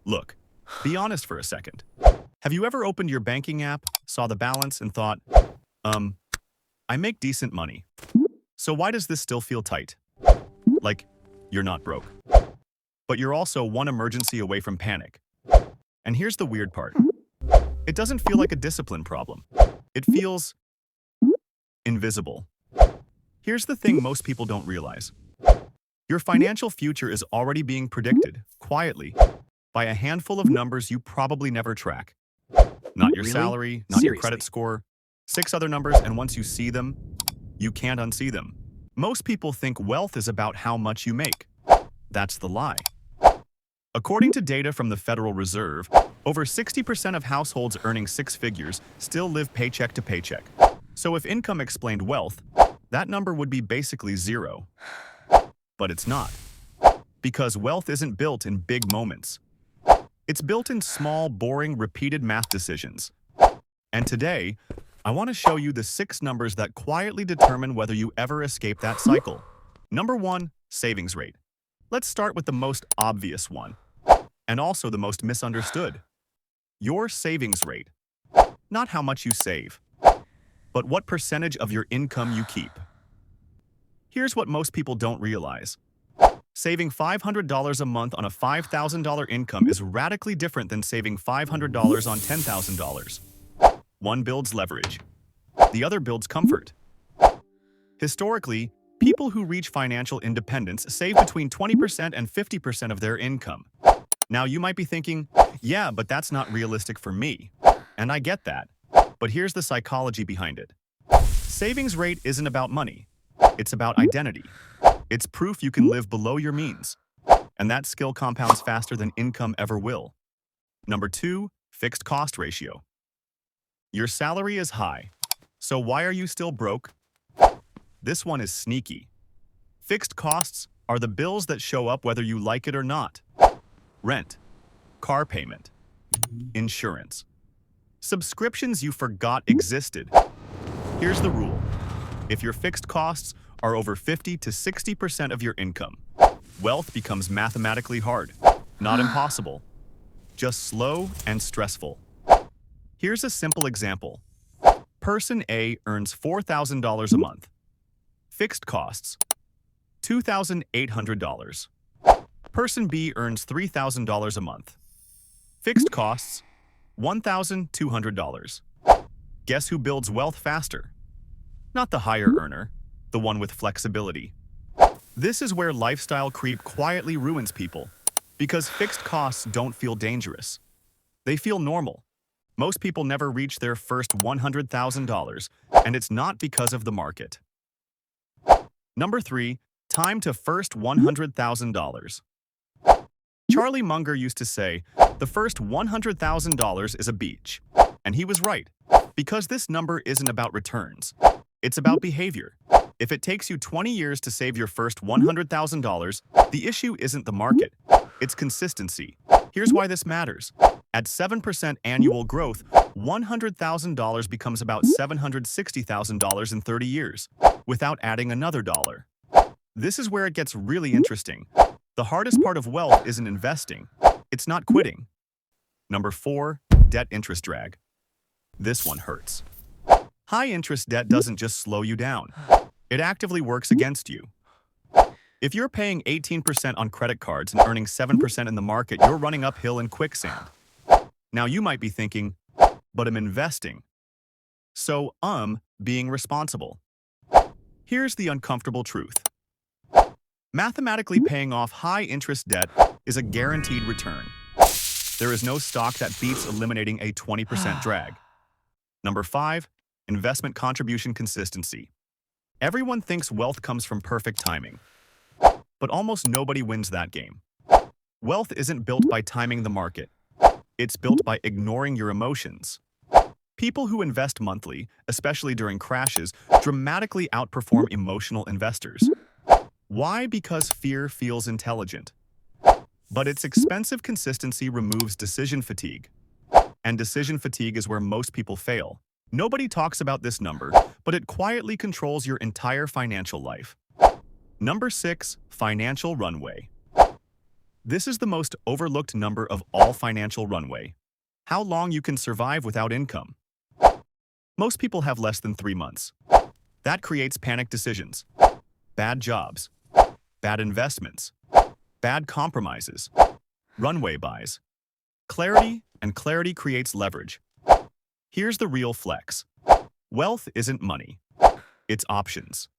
Look, be honest for a second. Have you ever opened your banking app, saw the balance, and thought, I make decent money. So why does this still feel tight? Like, you're not broke. But you're also one emergency away from panic. And here's the weird part. It doesn't feel like a discipline problem. It feels invisible. Here's the thing most people don't realize. Your financial future is already being predicted, quietly, by a handful of numbers you probably never track. Not your salary, not your credit score, 6 other numbers, and once you see them, you can't unsee them. Most people think wealth is about how much you make. That's the lie. According to data from the Federal Reserve, over 60% of households earning 6 figures still live paycheck to paycheck. So if income explained wealth, that number would be basically 0. But it's not. Because wealth isn't built in big moments. It's built in small, boring, repeated math decisions. And today, I want to show you the 6 numbers that quietly determine whether you ever escape that cycle. Number 1, savings rate. Let's start with the most obvious one, and also the most misunderstood. Your savings rate. Not how much you save, but what percentage of your income you keep. Here's what most people don't realize. Saving $500 a month on a $5,000 income is radically different than saving $500 on $10,000. One builds leverage. The other builds comfort. Historically, people who reach financial independence save between 20% and 50% of their income. Now you might be thinking, yeah, but that's not realistic for me. And I get that. But here's the psychology behind it. Savings rate isn't about money. It's about identity. It's proof you can live below your means. And that skill compounds faster than income ever will. Number 2, fixed cost ratio. Your salary is high. So why are you still broke? This one is sneaky. Fixed costs are the bills that show up whether you like it or not. Rent, car payment, insurance, subscriptions you forgot existed. Here's the rule. If your fixed costs are over 50 to 60% of your income, wealth becomes mathematically hard, not impossible, just slow and stressful. Here's a simple example. Person A earns $4,000 a month. Fixed costs, $2,800. Person B earns $3,000 a month. Fixed costs, $1,200. Guess who builds wealth faster? Not the higher earner, the one with flexibility. This is where lifestyle creep quietly ruins people, because fixed costs don't feel dangerous. They feel normal. Most people never reach their first $100,000, and it's not because of the market. Number 3, time to first $100,000. Charlie Munger used to say, the first $100,000 is a beach. And he was right, because this number isn't about returns. It's about behavior. If it takes you 20 years to save your first $100,000, the issue isn't the market. It's consistency. Here's why this matters. At 7% annual growth, $100,000 becomes about $760,000 in 30 years, without adding another dollar. This is where it gets really interesting. The hardest part of wealth isn't investing. It's not quitting. Number 4, debt interest drag. This one hurts. High-interest debt doesn't just slow you down. It actively works against you. If you're paying 18% on credit cards and earning 7% in the market, you're running uphill in quicksand. Now you might be thinking, but I'm investing. So, being responsible. Here's the uncomfortable truth. Mathematically paying off high-interest debt is a guaranteed return. There is no stock that beats eliminating a 20% drag. Number 5, investment contribution consistency. Everyone thinks wealth comes from perfect timing, but almost nobody wins that game. Wealth isn't built by timing the market. It's built by ignoring your emotions. People who invest monthly, especially during crashes, dramatically outperform emotional investors. Why? Because fear feels intelligent. But its expensive consistency removes decision fatigue. And decision fatigue is where most people fail. Nobody talks about this number, but it quietly controls your entire financial life. Number 6, financial runway. This is the most overlooked number of all financial runway. How long you can survive without income. Most people have less than 3 months. That creates panic decisions, bad jobs, bad investments, bad compromises, runway buys. Clarity creates leverage. Here's the real flex. Wealth isn't money. It's options.